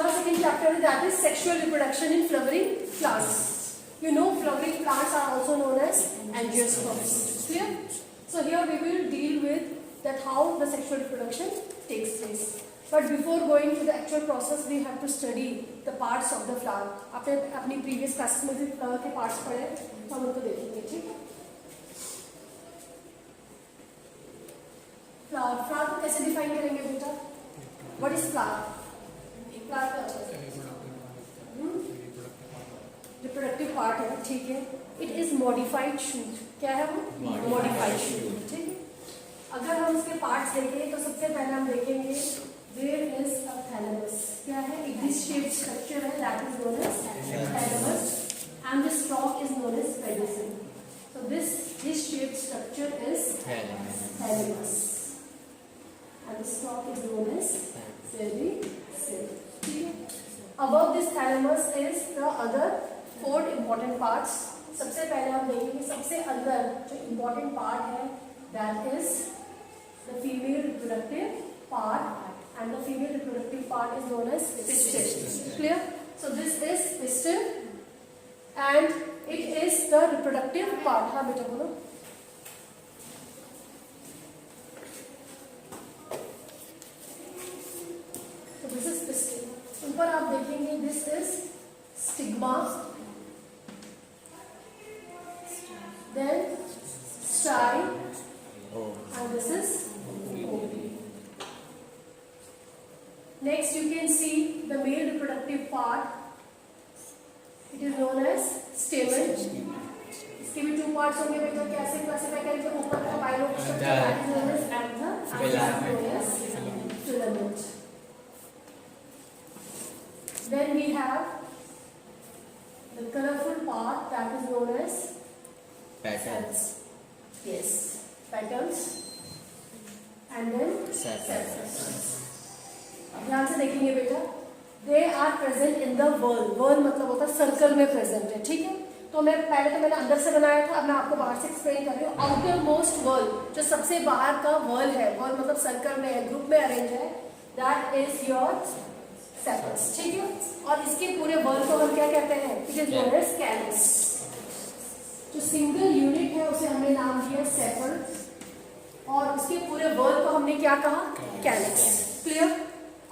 हमारा second chapter है that is sexual reproduction in flowering plants. You know flowering plants are also known as angiosperms. Clear? So here we will deal with that how the sexual reproduction takes place. But before going to the actual process, we have to study the parts of the flower. आपने अपनी previous classes में भी flower के parts पढ़े, तो हम उनको देखेंगे, ठीक है? Flower को कैसे define करेंगे बेटा? What is flower? Flower क्या होता है? रिप्रोडक्टिव पार्ट है, ठीक है. It is modified shoot. क्या है वो? Modified shoot. ठीक है. अगर हम इसके पार्ट्स देखें तो सबसे पहले हम देखेंगे देयर इज अ थैलेमस. क्या है? एक डिश शेप्ड स्ट्रक्चर है that is known as thalamus and the stalk is known as pedicel. So this dish shaped structure is thalamus and the stalk is known as pedicel. ठीक है. Above this thalamus is the other 4 important parts. सबसे पहले हम देखेंगे सबसे अंदर जो important part है that is the female reproductive part and the female reproductive part is known as pistil. Clear? So this is pistil and it is the reproductive part. हाँ बेटा बोलो. So this is pistil. ऊपर आप देखेंगे this is stigma, then style and this is ovary. Next you can see the male reproductive part. It is known as stamen. इसके भी 2 parts होंगे बेटा. कैसे क्लासिफाई करेंगे? ऊपर का pilot filament. Then we have the colorful part that is known as petals. Yes, petals. And then sepals. ध्यान से देखेंगे बेटा. They are present in the whorl. Whorl मतलब होता है सर्कल में प्रेजेंट है. ठीक है. तो मैं पहले तो मैंने अंदर से बनाया था, अब मैं आपको बाहर से एक्सप्लेन कर रही हूँ. आउटर मोस्ट whorl जो सबसे बाहर का whorl है, whorl मतलब सर्कल में है, ग्रुप में अरेंज है. That is your sepals. ठीक है. और इसके पूरे वर्ल को हम क्या कहते हैं? It is known as calyx. जो सिंगल यूनिट है उसे हमने नाम दिया सेपल और उसके पूरे वर्ल को हमने क्या कहा? कैलिक्स. क्लियर?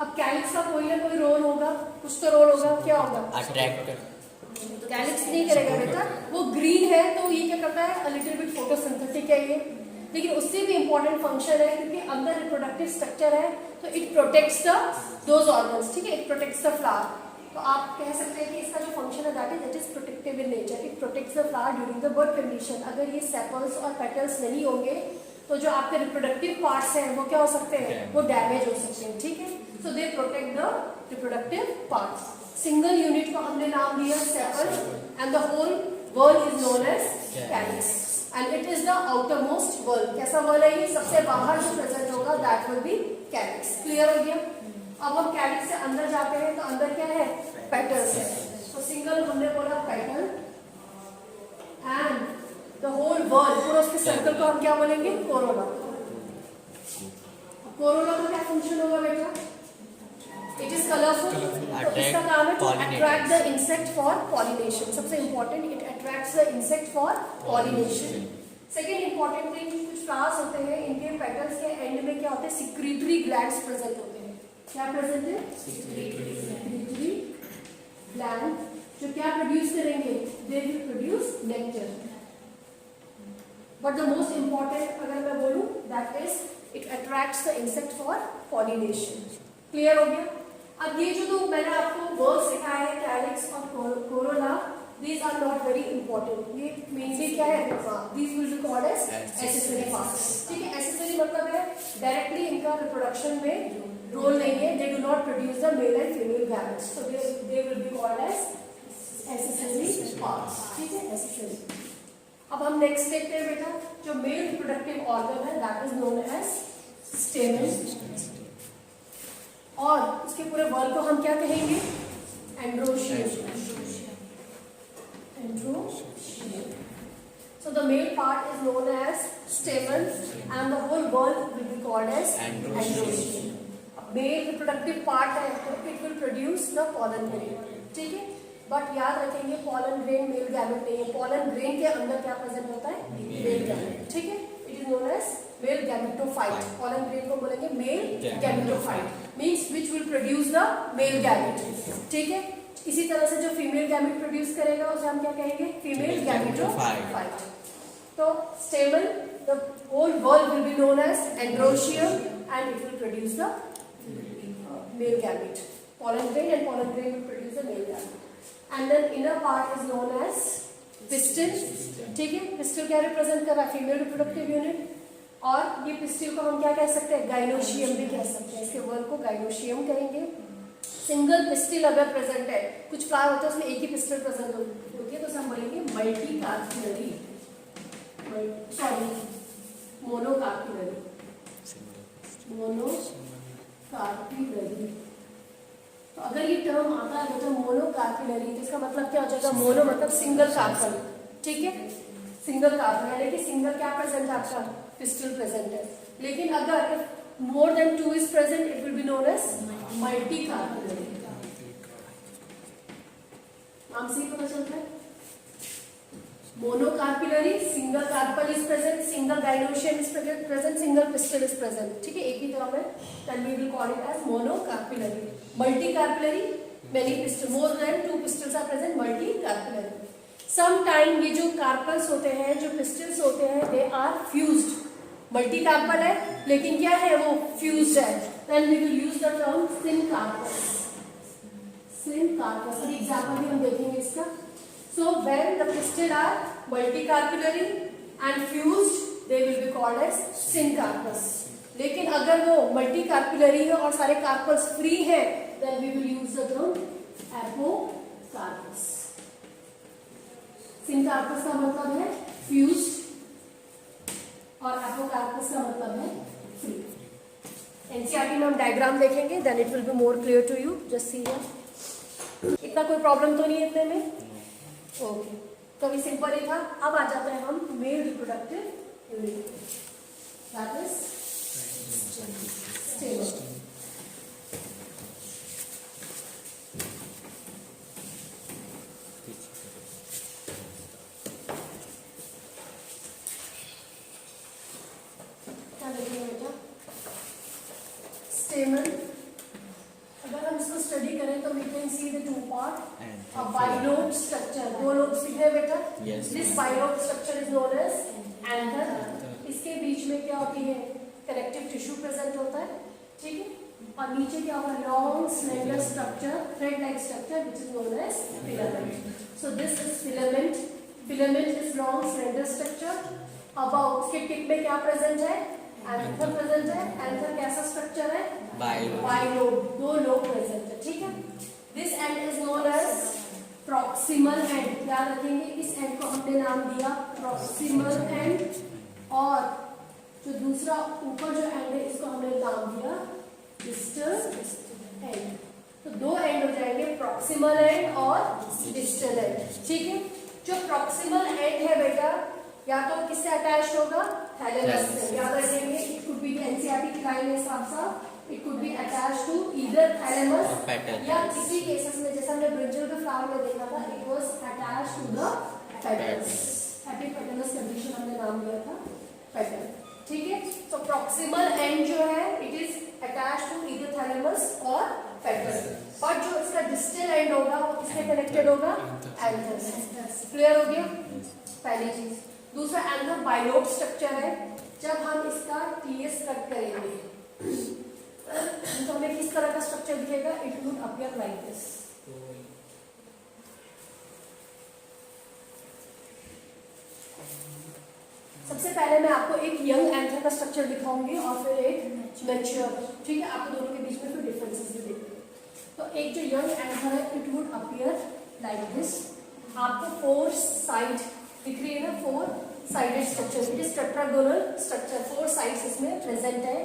अब कैलिक्स का कोई ना कोई रोल होगा, कुछ तो रोल होगा. क्या होगा? अट्रैक्टर. तो कैलिक्स नहीं करेगा बेटा, वो ग्रीन है तो ये क्या करता है? अ लिटिल बिट फोटोसिंथेटिक है ये. लेकिन उससे भी इंपॉर्टेंट फंक्शन है क्योंकि अंदर रिप्रोडक्टिव स्ट्रक्चर है तो इट प्रोटेक्ट्स दोज ऑर्गन्स. ठीक है. It protects the flower. तो आप कह सकते हैं कि इसका जो फंक्शन है that is protective in nature. It protects the flower during the birth condition. अगर ये सेपल्स और पेटल्स नहीं होंगे तो जो आपके रिप्रोडक्टिव पार्ट्स हैं वो क्या हो सकते हैं? वो डैमेज हो सकते हैं. ठीक है. So they protect the reproductive parts. Single unit को हमने नाम दिया sepal and the whole whorl is known as calyx. And it is the outermost whorl. कैसा whorl है ये? सबसे बाहर जो प्रेजेंट होगा that will be calyx. Clear हो गया? अब हम कैलिक्स से अंदर जाते हैं तो अंदर क्या है? पेटल्स है. तो सिंगल हमने बोला petal and the whole whorl पूरा उसके सर्कल को हम क्या बोलेंगे? कोरोना. कोरोना का क्या फंक्शन होगा बेटा? It is colourful. तो इसका काम है to attract the insect for pollination. सबसे important, it attracts the insect for pollination. Second important thing, कुछ फ्लावर्स होते हैं इनके पेटल्स के एंड में क्या होते हैं? सिक्रीटरी ग्लैंड्स प्रेजेंट होते हैं. क्या प्रेजेंट है? सिक्रीटरी ग्लैंड जो क्या प्रोड्यूस करेंगे? They will produce nectar. But the most important अगर मैं बोलूं that is it attracts the insect for pollination. Clear हो गया? अब ये जो मैंने आपको वर्ड्स सिखाए हैं कैलिक्स और corona, these are not very important. ये मेनली क्या है? These will be called as accessory parts. ठीक है. accessory मतलब है डायरेक्टली इनका रिप्रोडक्शन में रोल नहीं है. They do not produce the male and female gametes. So they will be called as accessory parts. ठीक है. accessory. अब हम नेक्स्ट देखते हैं बेटा. जो मेल रिप्रोडक्टिव ऑर्गन है that is known as stamen. और उसके पूरे वर्ल को हम क्या कहेंगे? Androecium. So the male part is known as stamen and the whole whorl will be called as androecium. Male reproductive part है तो it will produce the pollen grain. ठीक है, बट याद रखेंगे pollen grain मेल गैमेट नहीं है. pollen grain के अंदर क्या प्रेजेंट होता है? Male gamete. ठीक है, it is known as male gametophyte. pollen grain को बोलेंगे male gametophyte, means which will produce the male gamete. ठीक है, इसी तरह से जो फीमेल गैमेट प्रोड्यूस करेगा उसे हम क्या कहेंगे? Female gametophyte. तो स्टेमन, the whole wall will be known as androecium and it will produce the male gamete. Pollen grain and pollen grain will produce the male gamete. And then inner part is known as pistil. ठीक है, pistil क्या represent कर रहा है? Female reproductive unit. और ये pistil को हम क्या कह सकते हैं? गाइनोशियम भी कह सकते हैं. इसके वर्ड को गाइनोशियम कहेंगे. सिंगल पिस्टिल अगर प्रेजेंट है, कुछ फ्लावर होता है उसमें एक ही पिस्टिल प्रेजेंट होती है, तो हम बोलेंगे मल्टी कार्पिलरी, सॉरी मोनोकार्पिलरी. मोनोकार्पिलरी. तो अगर ये टर्म आता है तो मोनोकार्पिलरी, तो इसका मतलब क्या हो जाएगा? मोनो मतलब सिंगल कार्पल. ठीक है, सिंगल कार्पल यानी कि सिंगल क्या प्रेजेंट है? आपका पिस्टल प्रेजेंट है. लेकिन अगर more than 2 is present, it will be known as multicarpellary. नाम से ही पता चलता है. Monocarpellary, single carpel is present, single gynoecium is present, single pistil is present. ठीक है, एक ही टर्म है. Then we will call it as monocarpellary. Multicarpellary, many pistil, more than 2 pistils are present, multicarpellary. Some time ये जो carpels होते हैं, जो पिस्टल्स होते हैं, they are fused. Multi carpel है लेकिन क्या है? वो फ्यूज्ड है. Then we will use the term syncarpous. Syncarpous. और एग्जांपल भी हम देखेंगे इसका. So when the pistil are multicarpillary and fused, they will be called as syncarpus. लेकिन अगर वो multicarpillary है और सारे carpels free है, then we will use the term apocarpus. syncarpus का मतलब है fused और apocarpus का मतलब है free. NCERT में हम डायग्राम देखेंगे, then it will be more clear to you. Just see here. इतना कोई प्रॉब्लम तो नहीं है इतने में? ओके, तो अभी सिंपल ही था. अब आ जाते हैं हम male reproductive unit, that is स्टेमन. क्या देखेंगे बेटा? स्टेमन अगर हम इसको स्टडी करें तो we can see the 2 part. A bilobe structure. 2 lobes दिख रहे बेटा? Yes. This bilobe structure is known as anther. इसके बीच में क्या होती है? कनेक्टिव टिश्यू प्रेजेंट होता है. ठीक है, और नीचे क्या होगा? Long slender structure, thread like structure, which is known as filament. So this is filament. Filament is long slender structure. About उसके टिप में क्या प्रेजेंट है? एंथर प्रेजेंट है. एंथर कैसा स्ट्रक्चर है? बाइलोब. 2 लोब प्रेजेंट है. ठीक है, this end is known as proximal end. याद रखेंगे, इस एंड को हमने नाम दिया प्रॉक्सिमल एंड, और जो दूसरा ऊपर जो एंड है इसको हमने नाम दिया डिस्टल एंड. तो 2 एंड हो जाएंगे, प्रॉक्सिमल एंड और डिस्टल एंड. ठीक है, जो प्रॉक्सिमल एंड है बेटा, या तो किससे अटैच होगा? थैलेमस से. याद रखेंगे, इट कुड बी एनसीईआरटी की लाइन है साफ साफ. It could be attached to either thalamus या किसी केसेस में जैसा हमने ब्रिंजल के फ्लावर में देखा था, it was attached to the petals. Epipetalous condition हमने नाम दिया था पेटल. ठीक है, तो प्रॉक्सिमल एंड जो है it is attached to either thalamus और petal. और जो इसका डिस्टल एंड होगा वो किससे कनेक्टेड होगा? एंथर से. क्लियर हो गया? पहली चीज. दूसरा, एंथर बाइलोब स्ट्रक्चर है. जब हम इसका टीएस कट करेंगे तो हमें किस तरह का स्ट्रक्चर दिखेगा? It would appear like this. सबसे पहले मैं आपको एक यंग एंथर का स्ट्रक्चर दिखाऊंगी और फिर एक मैच्योर. ठीक है, आपको दोनों के बीच में फिर डिफरेंसेस भी देखेंगे. तो एक जो यंग एंथर है, it would appear like this. आपको 4 साइड दिख रही है ना? 4 sided structure. It is tetragonal structure. 4 sides इसमें प्रेजेंट है.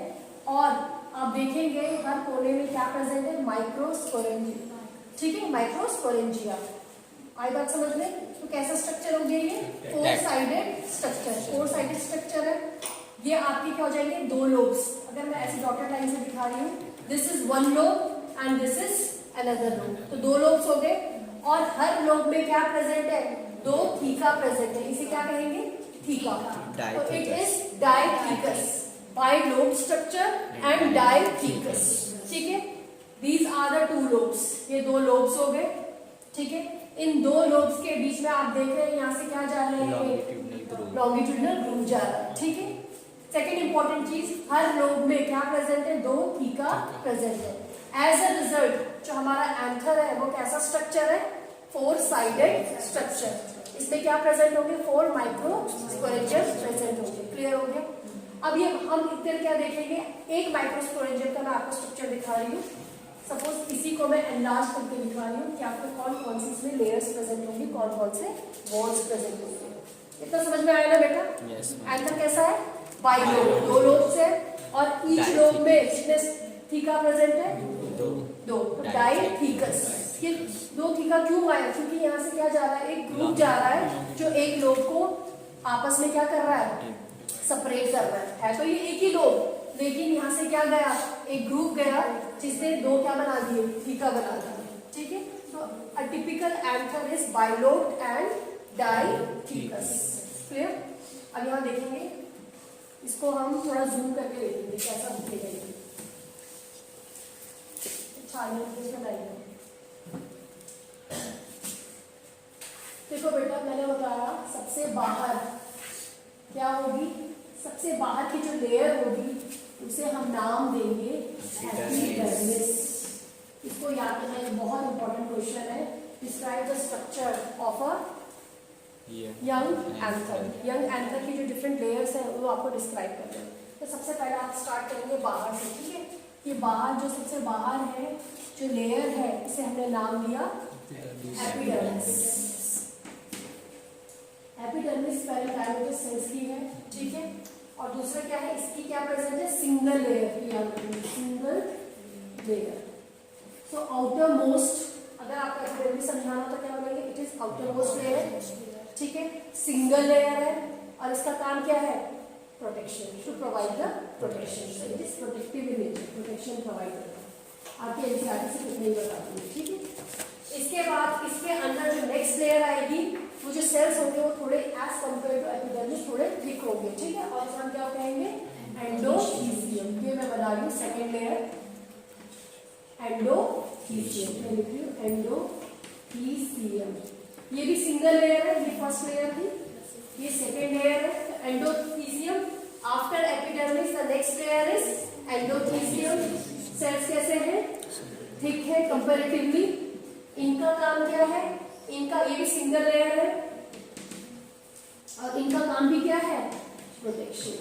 और आप देखेंगे हर कोने में क्या प्रेजेंट है? माइक्रोस्पोरेंजिया. ठीक है, माइक्रोस्पोरेंजिया. आई बात समझ में? तो कैसा स्ट्रक्चर हो गया ये? 4 साइडेड स्ट्रक्चर. 4 साइडेड स्ट्रक्चर है. ये आपके क्या हो जाएंगे? 2 लोब्स. अगर मैं ऐसी डॉटेड लाइन से दिखा रही हूँ, this is 1 lobe and this is another lobe. तो 2 लोब्स हो गए और हर लोब में क्या प्रेजेंट है? 2 थीका प्रेजेंट है। इसे क्या कहेंगे? थीका। तो it is dithecous, by lobe structure and dithecous. ठीक है, दीज आर द 2 लोब्स। ये 2 लोब्स हो गए। ठीक है, इन 2 लोब्स के बीच में आप देख रहे हैं यहाँ से क्या जा रहे हैं? लॉन्गिट्यूडनल ग्रूव जा रहा है। ठीक है, सेकेंड इंपॉर्टेंट चीज, हर लोब में क्या प्रेजेंट है? 2 थीका प्रेजेंट है। एज अ रिजल्ट जो हमारा एंथर है वो कैसा स्ट्रक्चर है? 4 साइडेड स्ट्रक्चर। इसमें क्या प्रेजेंट होंगे? 4 माइक्रोस्पोरेंजियम प्रेजेंट होंगे। क्लियर हो गया? अब ये हम इधर क्या देखेंगे? एक माइक्रोस्पोरेंजियम का मैं आपको स्ट्रक्चर दिखा रही हूँ। सपोज इसी को मैं एनलार्ज करके दिखा रही हूँ कि आपको कौन कौन सी इसमें लेयर्स प्रेजेंट होंगी, कौन कौन से वॉल्स प्रेजेंट होंगे। इतना समझ में आया ना बेटा? एंथर कैसा है? बाई लोब, 2 लोब्स है और ईच लोब में कितने थीका प्रेजेंट है? 2। डाइथीकस। ये 2 थीका क्यों आया? क्योंकि यहाँ से क्या जा रहा है? एक ग्रुप जा रहा है जो एक लोब को आपस में क्या कर रहा है? सेपरेट कर रहा है। तो ये एक ही लोब, लेकिन यहाँ से क्या गया? एक ग्रुप गया जिसने 2 क्या बना दिए? थीका बना दिए। ठीक है, तो a typical anther is bilobed and dithecous. Clear? अब यहाँ देखेंगे, इसको हम थोड़ा जूम करके देखेंगे कैसा दिखेगा ये। देखो बेटा, मैंने बताया सबसे बाहर क्या होगी? सबसे बाहर की जो लेयर होगी उसे हम नाम देंगे एपिडर्मिस। इसको याद करना एक बहुत इंपॉर्टेंट क्वेश्चन है। Describe the structure of a young anther. Young anther की जो डिफरेंट लेयर्स हैं वो आपको डिस्क्राइब करना है। तो सबसे पहले आप स्टार्ट करेंगे बाहर से। ठीक है, ये बाहर जो सबसे बाहर है जो लेयर है इसे हमने नाम दिया एपिडर्मिस। एपिडर्मिस पैरेंकाइमल सेल्स की है। ठीक है, और दूसरा क्या है? इसकी क्या प्रेजेंट है? Single layer. Single layer. So outer most, अगर आपको एपिडर्मिस समझाना तो क्या बोलेंगे? It is outer most layer. ठीक है, सिंगल लेयर है और इसका काम क्या है? Protection, to provide the protection. It is protective in nature, protection provide करता है। आपके एनसीईआरटी से कुछ नहीं बताती है। ठीक है, इसके बाद इसके अंदर जो नेक्स्ट लेयर आएगी वो जो सेल्स होंगे वो थोड़े एज कंपेयर टू एपिडर्मिस थोड़े थिक होंगे। ठीक है, और हम क्या कहेंगे? एंडोथीसियम। ये मैं बना रही हूँ सेकेंड लेयर, एंडोथीसियम। मैं लिख रही हूँ एंडोथीसियम। ये भी सिंगल लेयर है, ये फर्स्ट लेयर थी, ये सेकेंड लेयर है endothecium. After epidermis the next layer is endothecium. Cells कैसे हैं? थिक है कंपैरेटिवली। इनका काम क्या है? इनका ये भी सिंगल लेयर है और इनका काम भी क्या है? प्रोटेक्शन।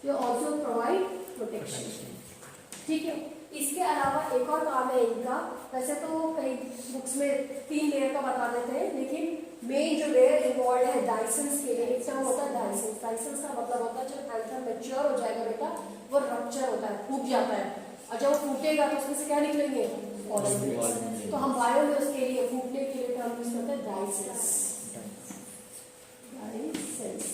ये ऑल्सो प्रोवाइड प्रोटेक्शन। ठीक है, इसके अलावा एक और काम है इनका। वैसे तो कई बुक्स में 3 लेयर का बता देते हैं, लेकिन मेन जो लेयर इन्वॉल्व है डाइसेंस के लिए, एक टर्म होता है डाइसेंस। डाइसेंस का मतलब होता है जब एंथर मैच्योर हो जाएगा बेटा वो रप्चर होता है, फूट जाता है, और जब वो फूटेगा तो उसमें से क्या निकलेंगे? ऑर्गेन्स। तो हम बायो में उसके लिए फूटने के लिए टर्म यूज करते हैं डाइसेंस। डाइसेंस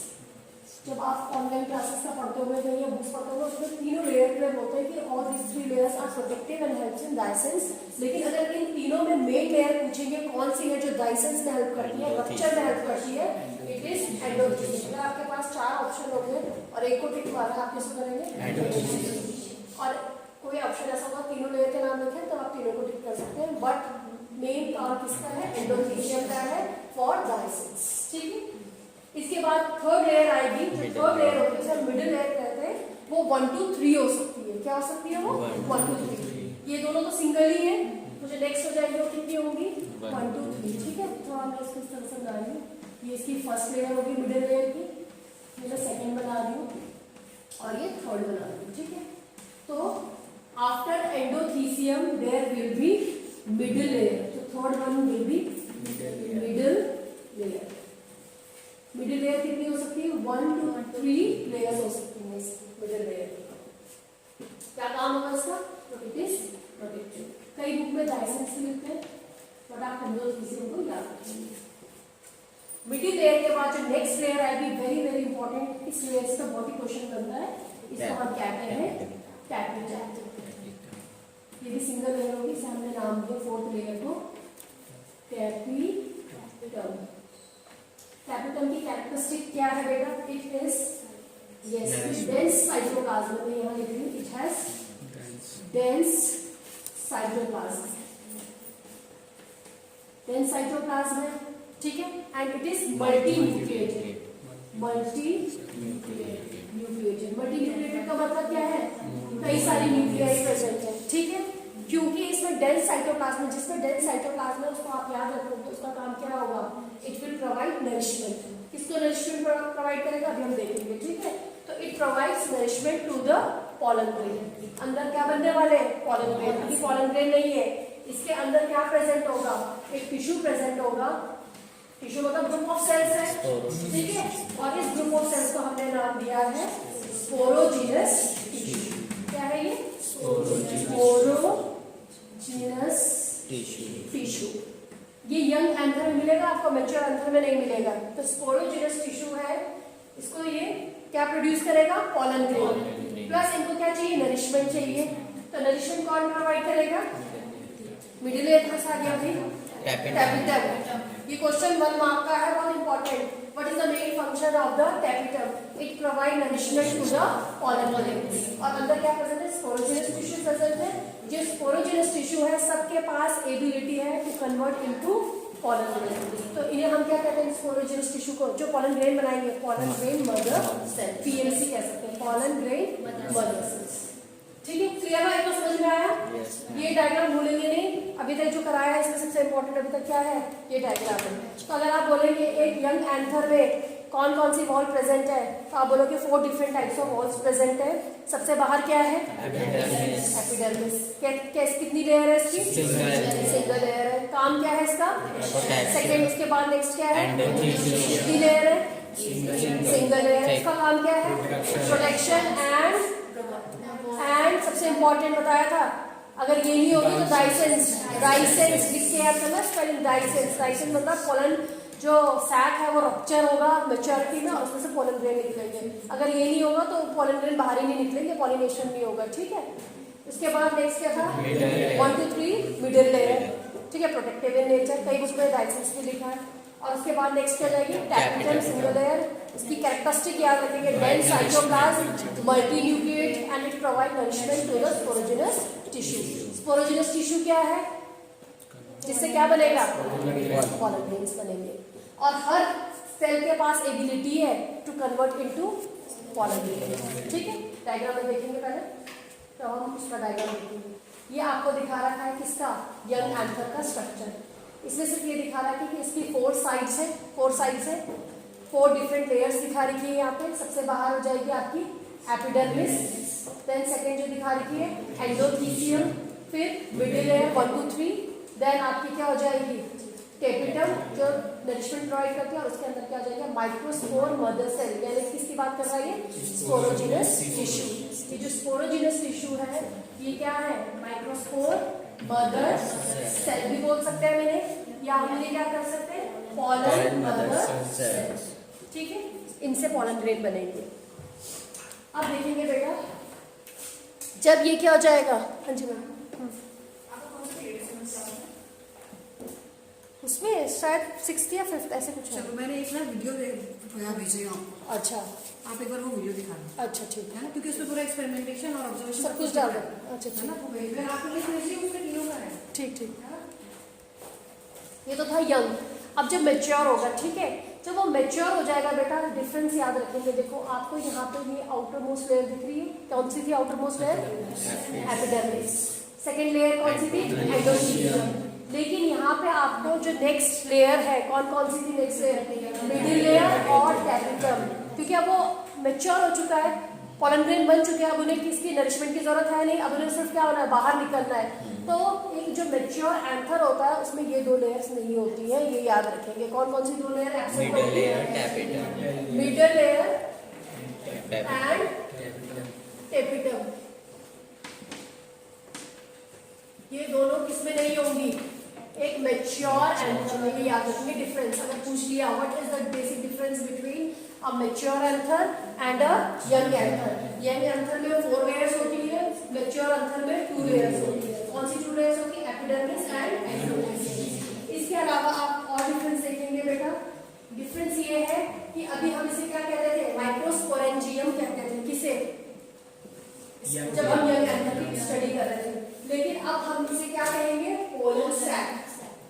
जब आप ऑनलाइन क्लासेस का पढ़ते हुए या बुक्स पढ़ते हुए उसमें 3 लेयर क्लेम होते हैं कि all this 3 layers are protective and helps in dehiscence. लेकिन अगर इन तीनों में मेन लेयर पूछेंगे कौन सी है जो डाइसेंस में हेल्प करती है, रप्चर में हेल्प करती है, इट इज एंडोथीसियम। अगर आपके पास 4 ऑप्शन होंगे और एक को टिक मारना है, आप किसको करेंगे? एंडोथीसियम। और कोई ऑप्शन ऐसा होगा तीनों लेयर के नाम लिखें तो आप तीनों को टिक कर सकते हैं, बट मेन काम किसका है? एंडोथीसियम का है फॉर डाइसेंस। ठीक है, इसके बाद थर्ड लेयर आएगी। जो थर्ड लेयर होती है उसे मिडिल लेयर कहते हैं। वो 1 to 3 हो सकती है। क्या हो सकती है वो? 1 to 3। ये दोनों तो सिंगल ही है, मुझे नेक्स्ट हो जाएगी वो कितनी होंगी? 1 to 3। ठीक है, तो मैं इसको इस तरह से बना रही हूँ। ये इसकी फर्स्ट लेयर होगी मिडिल लेयर की, ये मैं सेकेंड बना रही हूँ और ये थर्ड बना रही हूँ। ठीक है, तो after endothecium there will be middle layer. तो third one will be middle layer. Middle layer कितनी हो सकती है? 1 to 3 लेयर्स हो सकती है मिडिल लेयर। क्या काम होगा इसका? It is protective. कई बुक में डाइसेंस लिखते हैं, बट आप एंडोथीसियम को याद रखेंगे। मिडिल लेयर के बाद जो नेक्स्ट लेयर आएगी वेरी वेरी इंपॉर्टेंट। इस लेयर से बहुत ही क्वेश्चन बनता है। इसको हम कहते हैं कैपिटा। ये भी सिंगल लेयर होगी, इसे हमने नाम दिया फोर्थ लेयर को कैपिटम। कैपिटम की कैरेक्टरिस्टिक क्या है बेटा? It is yes dense cytoplasm. मैं यहाँ लिख रही हूँ, it has dense cytoplasm. Dense cytoplasm है, ठीक है, and it is multi nucleated. Multi nucleated का मतलब क्या है? कई सारी न्यूक्लियाई प्रेजेंट है, ठीक है, क्योंकि इसमें डेंस साइटोप्लाज्म, जिसमें डेंस साइटोप्लाज्म है उसको आप याद रखो तो उसका काम क्या होगा? It will provide nourishment. किसको नरिशमेंट प्रोवाइड करेगा अभी हम देखेंगे, ठीक है। तो it provides nourishment to the pollen grain. अंदर क्या बनने वाले? Pollen grain. अभी पॉलन ग्रेन नहीं है, इसके अंदर क्या प्रेजेंट होगा? एक टिश्यू प्रेजेंट होगा। टिश्यू मतलब ग्रुप ऑफ सेल्स है, ठीक है, और इस ग्रुप ऑफ सेल्स को हमने नाम दिया है स्पोरोजिनस टिश्यू। क्या है ये? Sporogenous tissue. ये यंग एंथर में मिलेगा आपको, मैच्योर एंथर में नहीं मिलेगा। तो स्पोरोजिनस टिश्यू है, इसको ये क्या प्रोड्यूस करेगा? Pollen grain. प्लस इनको क्या चाहिए? नरिशमेंट चाहिए। तो नरिशमेंट कौन प्रोवाइड करेगा? मिडिल लेयर का आ गया भाई टैपिटम। ये क्वेश्चन 1 मार्क का है, बहुत important. What is the main function of the tapetum? It provide nourishment to the pollen grain. और अंदर क्या प्रेजेंट है? स्पोरोजिनस टिश्यू प्रेजेंट है। जो स्पोरोजिनस टिश्यू है सबके पास एबिलिटी है to convert into pollen grain. तो इन्हें हम क्या कहते हैं? स्पोरोजिनस टिश्यू को जो पॉलन ग्रेन बनाएंगे, pollen grain mother cell, PMC कह सकते हैं, पॉलन ग्रेन मदर सेल्स। ठीक है, क्लियर है? तो समझ में आया? ये डायग्राम भूलेंगे नहीं। अभी तक जो कराया है इसमें सबसे इंपॉर्टेंट अभी तक क्या है? ये डायग्राम है। तो अगर आप बोलेंगे एक यंग एंथर में कौन कौन सी वॉल प्रेजेंट है, तो आप बोलोगे 4 different types of walls present है। सबसे बाहर क्या है? एपिडर्मिस। कितनी लेयर है इसकी? सिंगल लेयर है। काम क्या है इसका? सेकेंड। उसके बाद नेक्स्ट क्या है? कितनी लेयर है? Single layer. इसका काम क्या है? प्रोटेक्शन एंड सबसे इंपॉर्टेंट बताया था, अगर ये नहीं होगी तो डाइसेंस। डाइसेंस लिख के याद करना स्पेलिंग, डाइसेंस। डाइसेंस मतलब पोलन जो सैक है वो रप्चर होगा मैच्योरिटी में और उसमें से पोलन ग्रेन निकलेंगे। अगर ये नहीं होगा तो पोलन ग्रेन बाहर ही नहीं निकलेंगे, पॉलिनेशन नहीं होगा, ठीक है। उसके बाद नेक्स्ट क्या था? 1 2 3 मिडिल लेयर, ठीक है, प्रोटेक्टिव इन नेचर। कई बुक में डाइसेंस भी लिखा है। और उसके बाद नेक्स्ट क्या जाएगी? Tapetum, single layer. इसकी कैरेक्टरिस्टिक याद रखेंगे, dense cytoplasm, multi nucleate and it provide nourishment to the sporogenous tissue. Sporogenous tissue क्या है? जिससे क्या बनेगा? पॉलन ग्रेन्स बनेंगे। और हर सेल के पास एबिलिटी है to convert into pollen grain, ठीक है। डायग्राम में देखेंगे पहले, तो हम उसका डायग्राम देखेंगे। ये आपको दिखा रखा है किसका? यंग एंथर का स्ट्रक्चर। इसमें सिर्फ ये दिखा रहा है कि इसकी 4 साइड्स है, 4 साइड्स है, 4 डिफरेंट लेयर्स दिखा रखी है यहाँ पे। सबसे बाहर हो जाएगी आपकी एपिडर्मिस, देन सेकेंड जो दिखा रखी है एंडोथीसियम, फिर मिडिल लेयर 1 2 3, देन आपकी क्या हो जाएगी? टैपिटम जो नरिशमेंट प्रोवाइड करती है, और उसके अंदर क्या हो जाएगा? माइक्रोस्पोर मदर सेल, यानी किसकी बात कर रहा है? ये स्पोरोजिनस टिश्यू। ये जो स्पोरोजिनस टिश्यू है ये क्या है? माइक्रोस्पोर मदर सेल भी बोल सकते हैं मैंने, या हम ये क्या कर सकते हैं? पॉलन मदर सेल, ठीक है। इनसे पॉलन ग्रेन बनेंगे। अब देखेंगे बेटा, जब ये क्या हो जाएगा? हाँ जी मैम, उसमें शायद 6th या 5th ऐसे कुछ है। मैंने एक ना वीडियो भेजी आपको। अच्छा, आप एक बार वो वीडियो दिखाना। अच्छा ठीक है ना, क्योंकि उसमें पूरा एक्सपेरिमेंटेशन और ऑब्जर्वेशन सब कुछ डाल दो। अच्छा है ना, वो भेजकर आपको लिख लीजिए, उसमें तीनों का है। ठीक ठीक। ये तो था यंग। अब जब मैच्योर होगा, ठीक है, जब वो मैच्योर हो जाएगा बेटा, डिफरेंस याद रखेंगे। देखो आपको यहाँ पे ये आउटर मोस्ट लेयर दिख रही है, कौन सी थी outer most layer? Epidermis. Second layer कौन सी थी? एंडोथीलियम। लेकिन यहाँ पे आपको जो नेक्स्ट लेयर है, कौन कौन सी थी नेक्स्ट लेयर? मिडिल लेयर और टैपिटम, क्योंकि अब वो मैच्योर हो चुका है, पॉलन ग्रेन बन चुके हैं, अब उन्हें किसकी नरिशमेंट की जरूरत है नहीं, अब उन्हें सिर्फ क्या होना है? बाहर निकलना है। तो एक जो मैच्योर एंथर होता है उसमें ये 2 लेयर्स नहीं होती है, ये याद रखेंगे। कौन कौन सी 2 लेयर एब्सेंट होती है? Middle layer and tapetum. ये दोनों किसमें नहीं होंगी? एक मैच्योर एंथर में। ये याद रखेंगे डिफरेंस। अगर पूछ लिया what is the basic difference between a mature anther and a young anther? Young anther में 4 लेयर्स होती है, मैच्योर एंथर में 2 लेयर्स होती है। कौन सी टू लेयर्स होगी? Epidermis and endodermis. इसके अलावा आप और डिफरेंस देखेंगे बेटा। डिफरेंस ये है कि अभी हम इसे क्या कहते थे? माइक्रोस्पोरेंजियम कहते थे। किसे? जब हम यंग एंथर की स्टडी कर रहे थे। लेकिन अब हम इसे क्या कहेंगे? Pollen sac.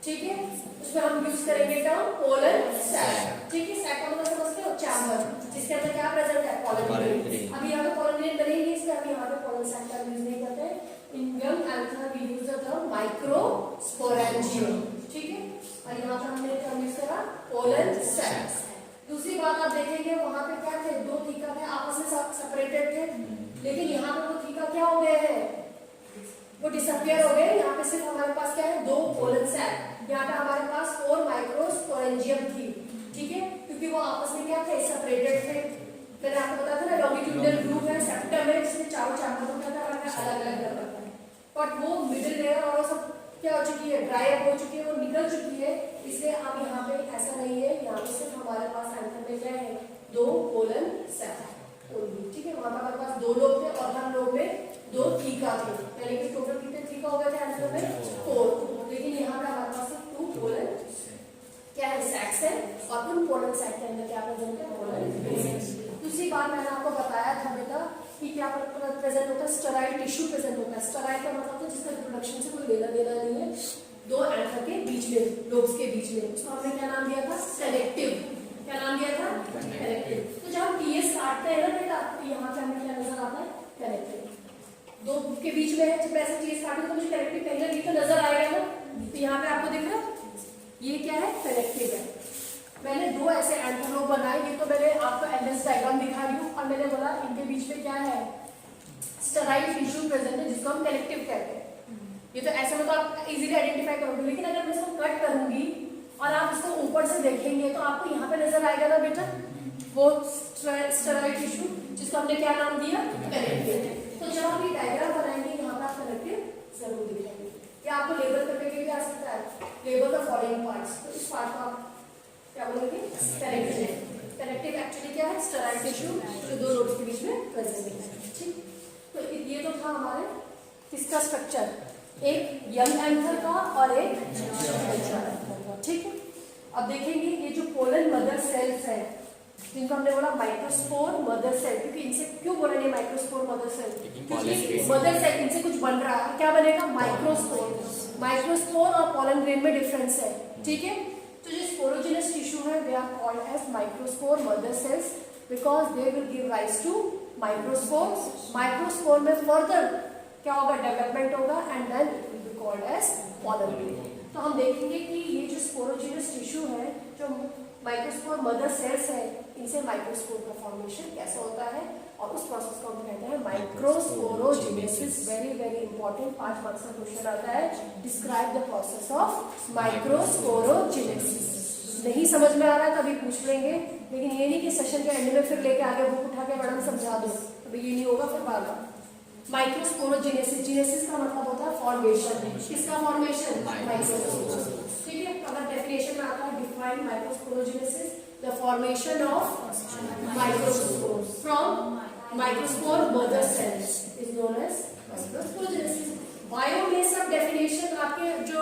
ठीक है, उसमें हम यूज करेंगे टर्म पोलन सैक। ठीक है, सैक का मतलब समझते हो? चैम्बर, जिसके अंदर क्या प्रेजेंट है? Pollen grain. अभी यहाँ पे पोलन ग्रेन बनेगी, इसलिए हम यहाँ पे पोलन सैक का यूज नहीं करते। In young anther we use the term microsporangium. ठीक है, और यहाँ पर हमने टर्म यूज करा पोलन सैक। दूसरी बात आप देखेंगे, वहां पे क्या थे? दो थीका थे, आपस में सेपरेटेड थे। लेकिन यहाँ पे वो थीका क्या हो गए हैं? वो डिसअपियर हो गए। यहाँ पे सिर्फ हमारे पास क्या है? दो पोलन सैक। यहाँ पे हमारे पास 4 माइक्रोस्पोरेंजियम थी। ठीक है, क्योंकि वो आपस में क्या थे? सेपरेटेड थे। मैंने आपको बताया था ना, लॉन्गिट्यूडिनल ग्रुप है, सेप्टम है, जिसमें चारों चैम्बर को क्या करना है? अलग अलग करना है। बट वो मिडिल लेयर और सब क्या हो चुकी है? ड्राई अप हो चुकी है, वो निकल चुकी है। इसलिए अब यहाँ पे ऐसा नहीं है। यहाँ पे सिर्फ हमारे पास एंथर में क्या है? दो पोलन सैक। ठीक है, वहां पर हमारे पास 2 लोग थे और हर लोग में 2 थीका थे। यानी कि टोटल कितने थीका हो गए थे एंथर में? 4। लेकिन यहाँ पे हमारे पास 2 पोलन क्या है? सैक्स है। और उन पोलन सैक के अंदर क्या प्रेजेंट है? पोलन। दूसरी बात मैंने आपको बताया था बेटा कि क्या प्रेजेंट होता है? स्टेराइल टिश्यू प्रेजेंट होता है। स्टेराइल का मतलब है जिसका रिप्रोडक्शन से कोई लेना देना नहीं है, 2 एंथर के बीच में, लोब्स के बीच में। उसको हमने क्या नाम दिया था? सेलेक्टिव। क्या नाम दिया था? कनेक्टिव। तो जब हम टीएस काटते हैं ना बेटा, तो यहाँ पे हमें क्या नजर आता है? कनेक्टिव। 2 के बीच में है, जब ऐसे टीएस काटूं तो मुझे कनेक्टिव कहीं ना कहीं तो नजर आएगा ना। तो यहाँ पे आपको दिख रहा है, ये क्या है? कनेक्टिव है। मैंने 2 ऐसे एंथर लोब बनाए। ये तो मैंने आपको एलएस डायग्राम दिखा रही हूँ, और मैंने बोला इनके बीच में क्या है? स्टेराइल टिश्यू प्रेजेंट है, जिसको हम कनेक्टिव कहते हैं। ये तो ऐसे में तो आप इजीली आइडेंटिफाई करोगे। लेकिन अगर मैं इसको कट करूंगी और आप इसको ऊपर से देखेंगे तो आपको यहाँ पे नजर आएगा ना बेटा, वो स्टेराइल टिश्यू, जिसको हमने क्या नाम दिया? कनेक्टिव। तो जब आप ये डायग्राम बनाएंगे, यहाँ पे आप कनेक्टिव जरूर दिखेंगे। या आपको लेबल करके भी आ सकता है, लेबल द फॉलोइंग पार्ट्स। तो इस पार्ट को आप क्या बोलेंगे? कनेक्टिव। कनेक्टिव एक्चुअली क्या है? स्टेराइल टिश्यू जो 2 लोब्स के बीच में प्रेजेंट है। ठीक, तो ये तो था हमारे किसका स्ट्रक्चर? एक यंग एंथर का और एक एंथर का। ठीक है, अब देखेंगे ये जो पोलन मदर सेल्स है, जिनको हमने बोला माइक्रोस्पोर मदर सेल। क्योंकि इनसे क्यों बोला नहीं माइक्रोस्पोर मदर सेल? क्योंकि मदर सेल इनसे कुछ बन रहा है, क्या बनेगा? माइक्रोस्पोर। माइक्रोस्पोर और पोलन ग्रेन में डिफरेंस है। ठीक है, तो जो स्पोरोजिनस टिश्यू है, they are called as microspore mother cells because they will give rise to microspore. Microspore में फर्दर क्या होगा? डेवलपमेंट होगा and then it will be called as pollen grain. तो हम देखेंगे कि ये जो स्पोरोजिनस टिश्यू है, जो माइक्रोस्पोर मदर सेल्स है, इनसे माइक्रोस्पोर का फॉर्मेशन कैसे होता है, और उस प्रोसेस को हम कहते हैं microsporogenesis. Very very important 5 marks का क्वेश्चन आता है। Describe the process of microsporogenesis. नहीं समझ में आ रहा है तो अभी पूछ लेंगे, लेकिन ये नहीं कि सेशन के एंड में फिर लेके आगे बुक उठा के मैडम समझा दो, अभी ये नहीं होगा फिर बार बार। माइक्रोस्पोरोजेनेसिस, जेनेसिस का मतलब होता है फॉर्मेशन। किसका फॉर्मेशन? माइक्रोस्पोर। ठीक है, अगर डेफिनेशन में आता है define microsporogenesis, the formation of microspore from microspore mother cells is known as microsporogenesis. Bio में सब डेफिनेशन आपके जो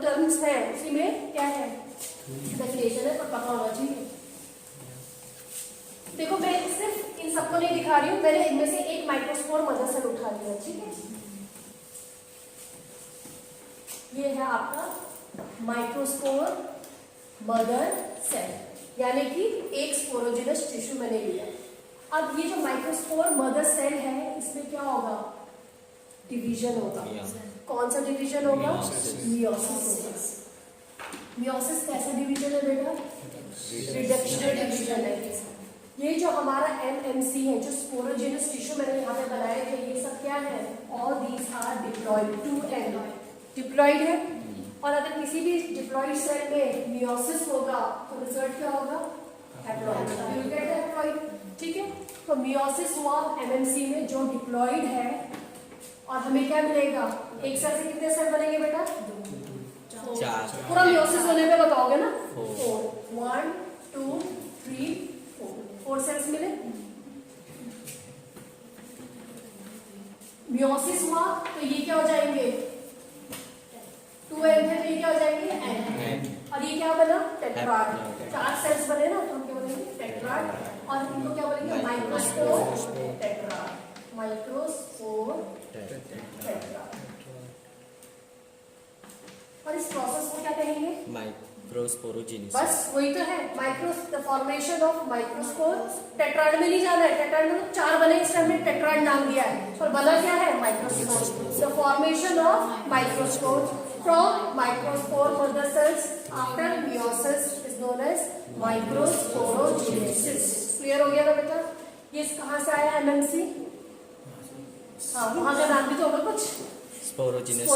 टर्म्स हैं उसी में क्या है? डेफिनेशन है, पर पता होना चाहिए। देखो मैं सिर्फ इन सबको नहीं दिखा रही हूँ, मैंने इनमें से एक माइक्रोस्पोर मदर सेल उठा लिया। ठीक है, ये है आपका माइक्रोस्पोर मदर सेल, यानी कि एक स्पोरोजिनस टिश्यू मैंने लिया। अब ये जो माइक्रोस्पोर मदर सेल है, इसमें क्या होगा? डिवीजन होगा। कौन सा डिवीजन होगा? मियोसिस होगा। मियोसिस कैसा डिवीजन है बेटा? रिडक्शनल डिवीजन है। ये जो हमारा एमएमसी है, जो स्पोरोजिनस टिश्यू मैंने यहाँ पे बनाए थे, ये सब क्या है? All these are diploid two and diploid है। और अगर किसी भी डिप्लॉइड सेल में मियोसिस होगा तो रिजल्ट क्या होगा? हैप्लॉइड। ठीक है, तो मियोसिस हुआ एमएमसी में जो डिप्लॉइड है, और हमें क्या मिलेगा? एक सेल से कितने सेल बनेंगे बेटा? 4। पूरा मियोसिस होने पे बताओगे ना? 4। 1 2 3 4 सेल्स मिले। मियोसिस हुआ तो ये क्या हो जाएंगे? 2 n थे तो ये क्या हो जाएंगे n, और ये क्या बना टेट्राड, 4 सेल्स बने ना तो हम क्या बोलेंगे टेट्राड, और इनको क्या बोलेंगे माइक्रोस्पोर टेट्राड, माइक्रोस्पोर टेट्राड। और इस प्रोसेस को क्या कहेंगे माइक्रोस्पोरोजेनेसिस। बस वही तो है micro the formation of microspore. Tetrad में नहीं जाना है, टेट्राड में 4 बने इसलिए हमने टेट्राड नाम दिया है, पर बना क्या है microspore. The formation of microspore from microspore mother cells after meiosis is known as microsporogenesis. Clear हो गया ना बेटा? ये कहाँ से आया एमएमसी? हाँ वहाँ का नाम भी तो होगा कुछ, स्पोरोजिनस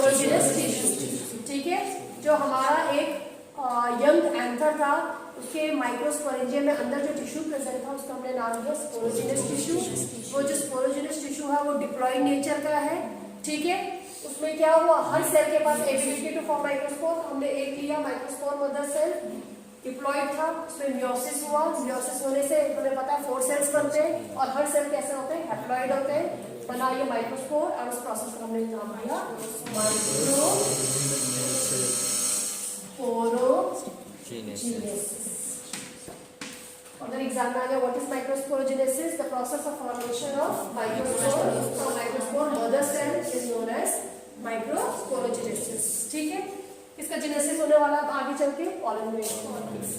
टिश्यू। ठीक है, जो हमारा एक यंग एंथर था उसके माइक्रोस्पोरेंजियम में अंदर जो टिश्यू प्रेजेंट था उसका हमने नाम दिया स्पोरोजिनस टिश्यू। वो जो स्पोरोजिनस टिश्यू है वो डिप्लॉयड नेचर का है। ठीक है, उसमें क्या हुआ, हर सेल के पास एबिलिटी टू फॉर्म माइक्रोस्पोर। हमने एक लिया माइक्रोस्पोर मदर सेल, डिप्लॉयड था, उसमें मियोसिस हुआ। मियोसिस होने से तुम्हें पता है 4 सेल्स बनते हैं और हर सेल कैसे होते हैं हैप्लॉइड होते हैं। बना ये माइक्रोस्पोर और उस प्रोसेस को हमने नाम दिया माइक्रोस्पोरोजेनेसिस। अगर एग्जाम में आ गया what is microsporogenesis? The process of formation of microspore from microspore mother cell is known as microsporogenesis. ठीक है, इसका जेनेसिस होने वाला है आगे चल के पॉलन ग्रेन।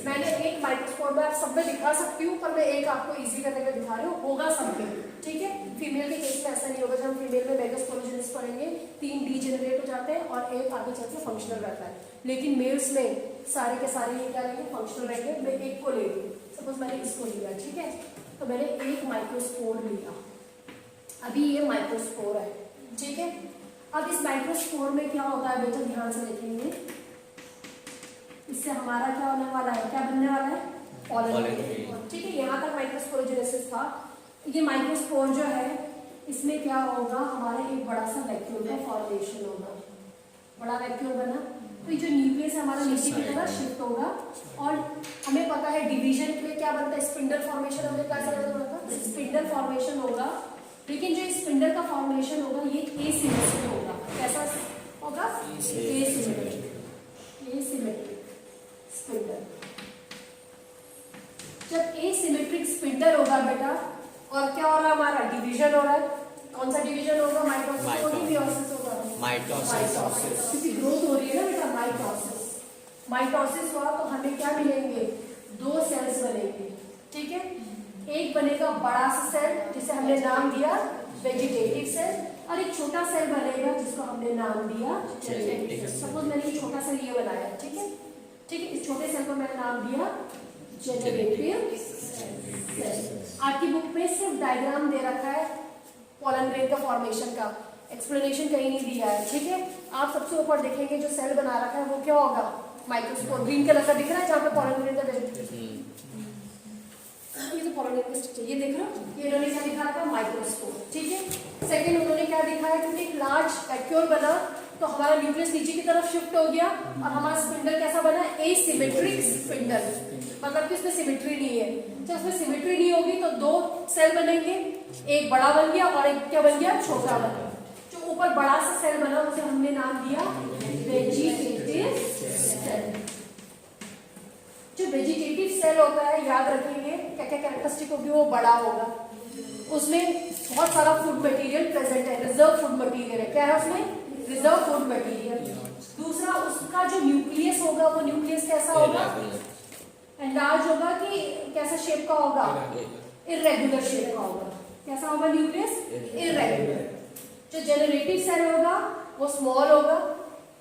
मैंने एक माइक्रोस्पोर में आप सब में दिखा सकती हूँ, पर मैं एक आपको इजी करने में दिखा रही हूँ, होगा सब में। ठीक है, फीमेल के केस में ऐसा नहीं होगा। जब हम फीमेल में मेगास्पोरोजेनेसिस पढ़ेंगे 3 डीजेनरेट हो जाते हैं और एक आगे चल के फंक्शनल रहता है। लेकिन मेल्स में सारे के सारे ये क्या रहेंगे फंक्शनल रहेंगे। मैं एक को ले लूँ, सपोज मैंने इसको लिया, ठीक है, तो मैंने एक माइक्रोस्पोर लिया, अभी ये माइक्रोस्पोर है। ठीक है, अब इस माइक्रोस्पोर में क्या होता है बेटा, ध्यान से देखेंगे, इससे हमारा क्या होने वाला है, क्या बनने वाला है पॉलन। ठीक है, यहाँ तक माइक्रोस्पोरोजेनेसिस था। ये माइक्रोस्पोर जो है इसमें क्या होगा, हमारे एक बड़ा सा वैक्यूल का फॉर्मेशन होगा। बड़ा वैक्यूल बना तो ये जो न्यूक्लियस है हमारा नीचे की तरफ शिफ्ट होगा, और हमें पता है डिवीजन के लिए क्या बनता है, स्पिंडल फॉर्मेशन। हमें क्या पता था, स्पिंडल फॉर्मेशन होगा। लेकिन जो स्पिंडल का फॉर्मेशन होगा ये एसिमेट्रिक होगा। कैसा होगा? Asymmetric, asymmetric spindle. जब एसिमेट्रिक स्पिंडल होगा बेटा, और क्या हो रहा है हमारा डिवीजन हो रहा है। कौन सा डिवीजन होगा? माइटोसिस होगा, माइटोसिस, क्योंकि ग्रोथ हो रही है ना बेटा। माइटोसिस हुआ तो हमें क्या मिलेंगे, 2 सेल्स बनेंगे। ठीक है, एक बनेगा बड़ा सा सेल जिसे हमने नाम दिया वेजिटेटिव सेल, और एक छोटा सेल बनेगा जिसको हमने नाम दिया जेनेरेटिव सेल। सपोज मैंने ये छोटा सेल ये बनाया, ठीक है, ठीक है, इस छोटे सेल को मैंने नाम दिया जेनेरेटिव सेल। आपकी बुक में सिर्फ डायग्राम दे रखा है पॉलन ग्रेन का फॉर्मेशन का, एक्सप्लेनेशन कहीं नहीं दिया है। ठीक है, आप सबसे ऊपर देखेंगे जो सेल बना रखा है वो क्या होगा, माइक्रोस्पोर। ग्रीन कलर का दिख रहा है जहाँ पे पॉलन ग्रेन का, ये तो पॉलन ग्रेन का स्ट्रक्चर, ये देख रहे हो, ये इन्होंने क्या दिखा रखा है, माइक्रोस्पोर। ठीक है, सेकंड उन्होंने क्या दिखाया, क्योंकि एक लार्ज वैक्यूल बना तो हमारा न्यूक्लियस नीचे की तरफ शिफ्ट हो गया, और हमारा स्पिंडल कैसा बना, एसिमेट्रिक स्पिंडल, मतलब कि उसमें सिमेट्री नहीं है। जब उसमें सिमेट्री नहीं होगी तो 2 सेल बनेंगे, एक बड़ा बन गया और एक क्या बन गया, छोटा बन गया। जो ऊपर बड़ा सा सेल बना उसे हमने नाम दिया वेजिटेटिव सेल। जो वेजिटेटिव सेल होता है, याद रखेंगे क्या क्या कैरेक्टरिस्टिक होगी, वो बड़ा होगा, उसमें बहुत सारा फूड मटेरियल प्रेजेंट है, रिजर्व फूड मटेरियल है। क्या है उसमें, रिजर्व फूड मटेरियल। दूसरा, उसका जो न्यूक्लियस होगा वो न्यूक्लियस कैसा होगा, एनलार्ज होगा कि कैसा शेप का होगा, इरेगुलर शेप का होगा। कैसा होगा न्यूक्लियस, इरेगुलर। जो जेनरेटिव सेल होगा वो स्मॉल होगा।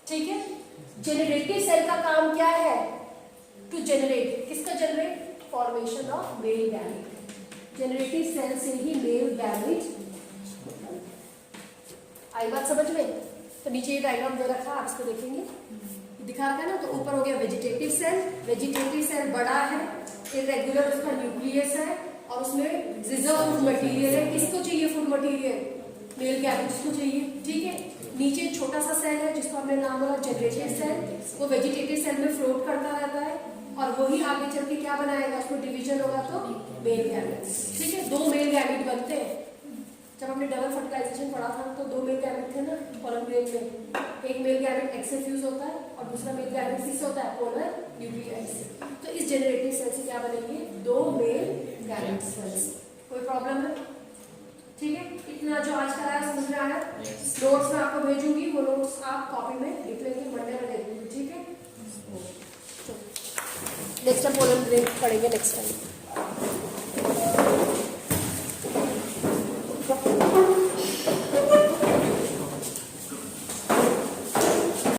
ठीक है, जेनरेटिव सेल का काम क्या है, टू जेनरेट, किसका generate, formation of male gamete. Generative cell से ही मेल गैमेट। आई बात समझ में? तो नीचे ये डायग्राम दे रखा है, आप इसको देखेंगे, दिखा रखा है ना। तो ऊपर हो गया वेजिटेटिव सेल, वेजिटेटिव सेल बड़ा है, इरेगुलर उसका न्यूक्लियस है, और उसमें रिजर्व फूड मटेरियल है। किसको चाहिए फूड मटेरियल, मेल गैमेट को चाहिए। ठीक है, नीचे छोटा सा सेल है जिसको हमने नाम बोला जेनरेटिव सेल, वो वेजिटेटिव सेल में फ्लोट करता रहता है, और वही आगे चल के क्या बनाएगा, उसमें डिवीजन होगा तो मेल गैमेट। ठीक है, 2 मेल गैमेट बनते हैं। जब हमने डबल फर्टिलाइजेशन पढ़ा था तो 2 मेल गैमेट थे ना पॉलन ग्रेन में, एक मेल गैमेट एक्स से फ्यूज होता है और और दूसरा मेल गैमेट किससे होता है, पोलर न्यूक्लियस से। तो इस जेनरेटिव सेल से क्या बनेंगे, 2 मेल गैमेट सेल्स। कोई प्रॉब्लम है? ठीक है, इतना जो आज का है समझ में आया? नोट्स में आपको भेजूंगी, वो नोट्स आप कॉपी में लिख लेंगे, मंडे में दे दूंगी, ठीक है। नेक्स्ट टाइम पोलर पढ़ेंगे नेक्स्ट टाइम।